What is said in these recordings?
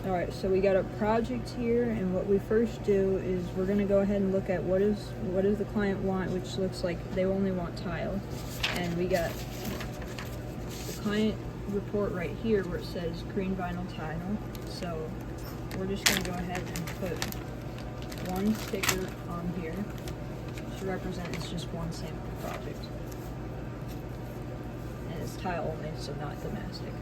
Alright, so we got a project here, and what we first do is we're going to go ahead and look at what does the client want, which looks like they only want tile. And we got the client report right here where it says green vinyl tile. So we're just going to go ahead and put one sticker on here to represent it's just one sample project. And it's tile only, so not the mastic.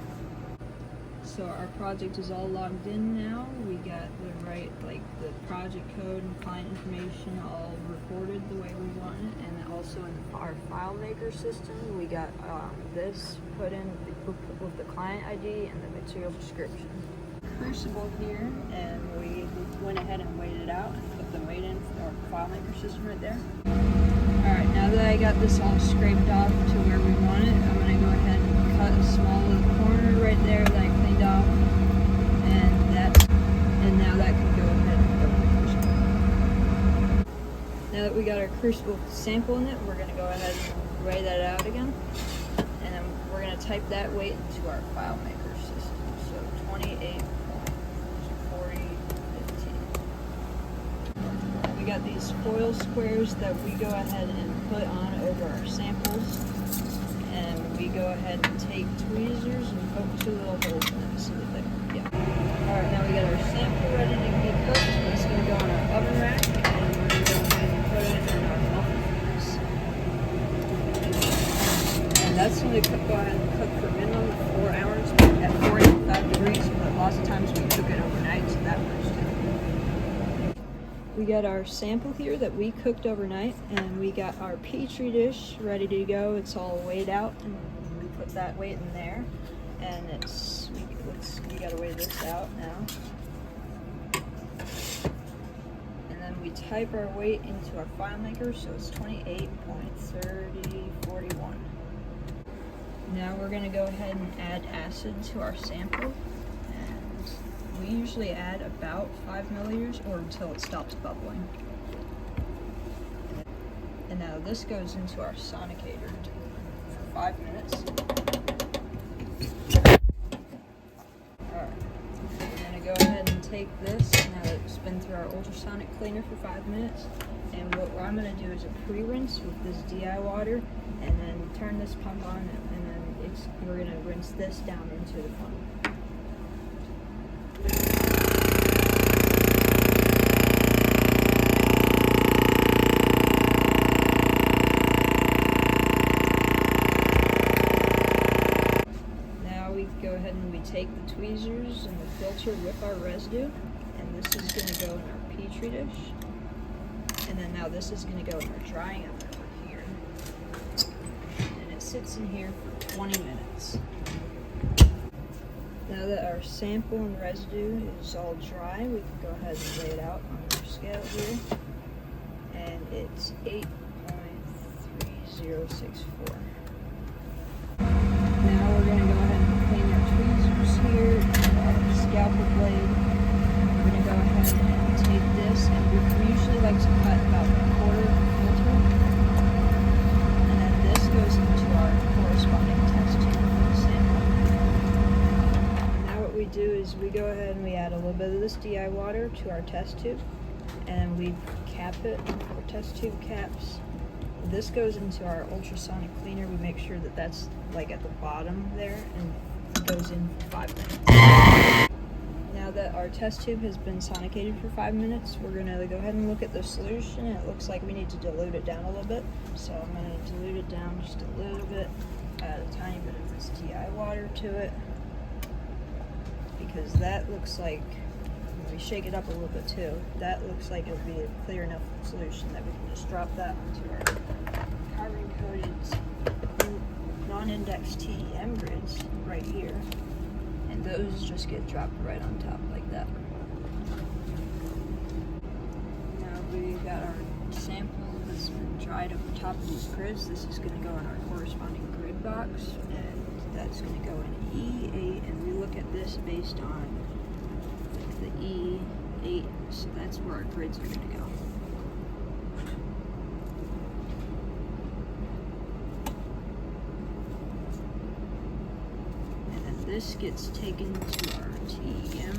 So our project is all logged in now. We got the right, the project code and client information all recorded the way we want it. And also in our file maker system, we got this put in with the client ID and the material description. Crucible here, and we went ahead and weighed it out and put the weight in for our file maker system right there. Alright, now that I got this all scraped off to where we want it, I'm going to go ahead and cut a small little corner right there that I cleaned off, and now that can go ahead and go in the crucible. Now that we got our crucible sample in it, we're going to go ahead and weigh that out again, and then we're going to type that weight into our file maker system. So 28.4015. We got these foil squares that we go ahead and put on over our samples, and we go ahead and take tweezers and poke 2 little holes in them so that they, Alright, now we got our sample ready to be cooked. It's going to go on our oven rack, and we're going to go ahead and put it in our muffin furnace. And that's going to go ahead and cook for a minimum of 4 hours at 485 degrees, but lots of times we cook it overnight, so that works too. We got our sample here that we cooked overnight, and we got our petri dish ready to go. It's all weighed out, and we put that weight in there, and we gotta weigh this out now. And then we type our weight into our file maker, so it's 28.3041. Now we're gonna go ahead and add acid to our sample. We usually add about 5 milliliters or until it stops bubbling. And now this goes into our sonicator for 5 minutes. Alright, we're going to go ahead and take this, now it's been through our ultrasonic cleaner for 5 minutes. And what I'm going to do is a pre-rinse with this DI water, and then turn this pump on, and then we're going to rinse this down into the pump. Go ahead and we take the tweezers and the filter with our residue, and this is going to go in our petri dish, and then now this is going to go in our drying oven over here, and it sits in here for 20 minutes. Now that our sample and residue is all dry, we can go ahead and weigh it out on our scale here, and it's 8.3064. Now we're going to go ahead and clean our tweezers here, our scalpel blade. We're going to go ahead and take this, and we usually like to cut about a quarter of the filter. And then this goes into our corresponding test tube for the sample. Now what we do is we go ahead and we add a little bit of this DI water to our test tube, and we cap it with our test tube caps. This goes into our ultrasonic cleaner. We make sure that that's at the bottom there, and it goes in for 5 minutes. Now that our test tube has been sonicated for 5 minutes, we're going to go ahead and look at the solution, and it looks like we need to dilute it down a little bit. So I'm going to dilute it down just a little bit, add a tiny bit of this DI water to it, because that looks like, when we shake it up a little bit too, that looks like it'll be a clear enough solution that we can just drop that onto our carbon-coated non-index TEM grids right here, and those just get dropped right on top like that. Now we got our sample that's been dried over top of these grids. This is going to go in our corresponding grid box, and that's going to go in E8, and we look at this based on the E8, so that's where our grids are going to go. This gets taken to our TEM